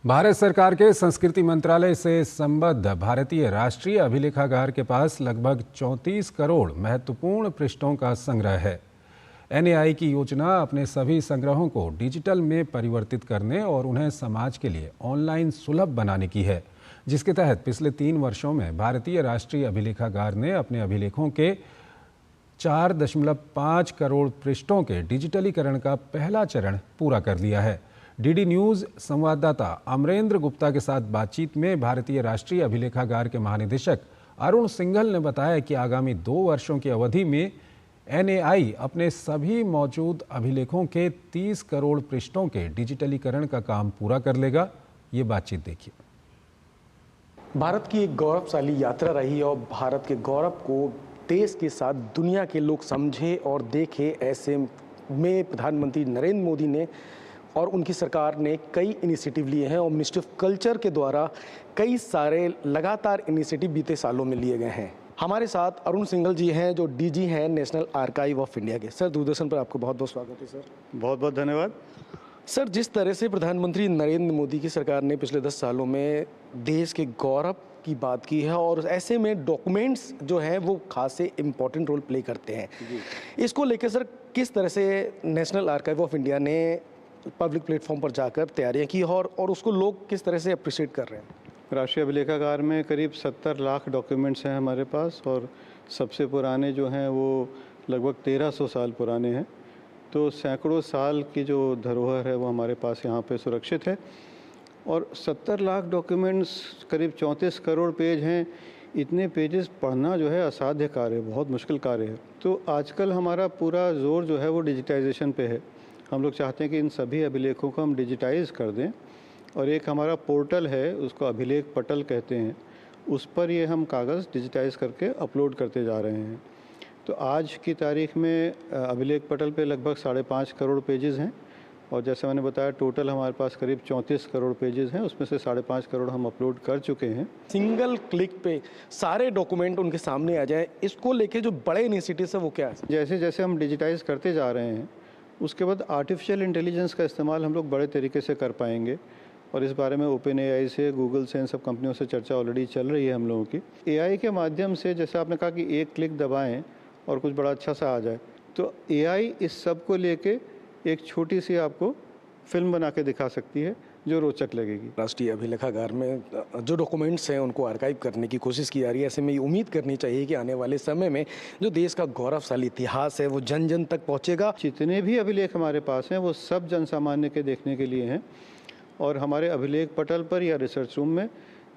भारत सरकार के संस्कृति मंत्रालय से संबद्ध भारतीय राष्ट्रीय अभिलेखागार के पास लगभग 34 करोड़ महत्वपूर्ण पृष्ठों का संग्रह है। एनएआई की योजना अपने सभी संग्रहों को डिजिटल में परिवर्तित करने और उन्हें समाज के लिए ऑनलाइन सुलभ बनाने की है, जिसके तहत पिछले 3 वर्षों में भारतीय राष्ट्रीय अभिलेखागार ने अपने अभिलेखों के 4.5 करोड़ पृष्ठों के डिजिटलीकरण का पहला चरण पूरा कर लिया है। डीडी न्यूज़ संवाददाता अमरेंद्र गुप्ता के साथ बातचीत में भारतीय राष्ट्रीय अभिलेखागार के महानिदेशक अरुण सिंघल ने बताया कि आगामी 2 वर्षों की अवधि में एनएआई अपने सभी मौजूद अभिलेखों के 30 करोड़ पृष्ठों के डिजिटलीकरण का काम पूरा कर लेगा। ये बातचीत देखिए। भारत की एक गौरवशाली यात्रा रही और भारत के गौरव को देश के साथ दुनिया के लोग समझे और देखे, ऐसे में प्रधानमंत्री नरेंद्र मोदी ने और उनकी सरकार ने कई इनिशिएटिव लिए हैं और मिनिस्ट्री ऑफ कल्चर के द्वारा कई सारे लगातार इनिशिएटिव बीते सालों में लिए गए हैं। हमारे साथ अरुण सिंघल जी हैं जो डीजी हैं नेशनल आर्काइव ऑफ इंडिया के। सर, दूरदर्शन पर आपको बहुत बहुत स्वागत है। सर, बहुत बहुत धन्यवाद। सर, जिस तरह से प्रधानमंत्री नरेंद्र मोदी की सरकार ने पिछले 10 सालों में देश के गौरव की बात की है और ऐसे में डॉक्यूमेंट्स जो हैं वो खासे इम्पोर्टेंट रोल प्ले करते हैं, इसको लेकर सर किस तरह से नेशनल आर्काइव ऑफ इंडिया ने पब्लिक प्लेटफॉर्म पर जाकर तैयारियां की और उसको लोग किस तरह से अप्रिशिएट कर रहे हैं? राष्ट्रीय अभिलेखागार में करीब 70 लाख डॉक्यूमेंट्स हैं हमारे पास और सबसे पुराने जो हैं वो लगभग 1300 साल पुराने हैं। तो सैकड़ों साल की जो धरोहर है वो हमारे पास यहाँ पे सुरक्षित है और 70 लाख डॉक्यूमेंट्स, करीब 34 करोड़ पेज हैं। इतने पेजेस पढ़ना जो है असाध्य कार्य है, बहुत मुश्किल कार्य है। तो आजकल हमारा पूरा जोर जो है वो डिजिटाइजेशन पे है। हम लोग चाहते हैं कि इन सभी अभिलेखों को हम डिजिटाइज कर दें और एक हमारा पोर्टल है, उसको अभिलेख पटल कहते हैं, उस पर ये हम कागज़ डिजिटाइज करके अपलोड करते जा रहे हैं। तो आज की तारीख में अभिलेख पटल पे लगभग 5.5 करोड़ पेजेस हैं और जैसे मैंने बताया टोटल हमारे पास करीब 34 करोड़ पेजेस हैं, उसमें से 5.5 करोड़ हम अपलोड कर चुके हैं। सिंगल क्लिक पे सारे डॉक्यूमेंट उनके सामने आ जाए, इसको लेके जो बड़े इनिशिएटिव्स है वो क्या है? जैसे जैसे हम डिजिटाइज करते जा रहे हैं उसके बाद आर्टिफिशियल इंटेलिजेंस का इस्तेमाल हम लोग बड़े तरीके से कर पाएंगे और इस बारे में ओपन एआई से, गूगल से, इन सब कंपनियों से चर्चा ऑलरेडी चल रही है हम लोगों की। एआई के माध्यम से जैसे आपने कहा कि एक क्लिक दबाएं और कुछ बड़ा अच्छा सा आ जाए, तो एआई इस सब को लेके एक छोटी सी आपको फिल्म बना के दिखा सकती है जो रोचक लगेगी। राष्ट्रीय अभिलेखागार में जो डॉक्यूमेंट्स हैं उनको आर्काइव करने की कोशिश की जा रही है। ऐसे में ये उम्मीद करनी चाहिए कि आने वाले समय में जो देश का गौरवशाली इतिहास है वो जन जन तक पहुंचेगा। जितने भी अभिलेख हमारे पास हैं वो सब जन सामान्य के देखने के लिए हैं और हमारे अभिलेख पटल पर या रिसर्च रूम में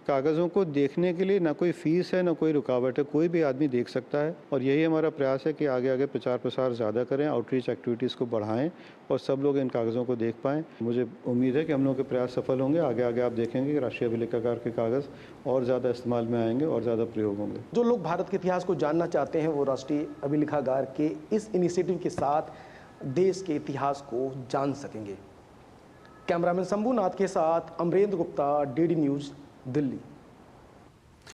कागज़ों को देखने के लिए ना कोई फ़ीस है, ना कोई रुकावट है, कोई भी आदमी देख सकता है। और यही हमारा प्रयास है कि आगे आगे प्रचार प्रसार ज़्यादा करें, आउटरीच एक्टिविटीज़ को बढ़ाएं और सब लोग इन कागज़ों को देख पाएं। मुझे उम्मीद है कि हम लोगों के प्रयास सफल होंगे। आगे आगे आप देखेंगे कि राष्ट्रीय अभिलेखागार के कागज़ और ज़्यादा इस्तेमाल में आएंगे और ज़्यादा प्रयोग होंगे। जो लोग भारत के इतिहास को जानना चाहते हैं वो राष्ट्रीय अभिलेखागार के इस इनिशिएटिव के साथ देश के इतिहास को जान सकेंगे। कैमरामैन शंभुनाथ के साथ अमरेंद्र गुप्ता, डीडी न्यूज़, दिल्ली।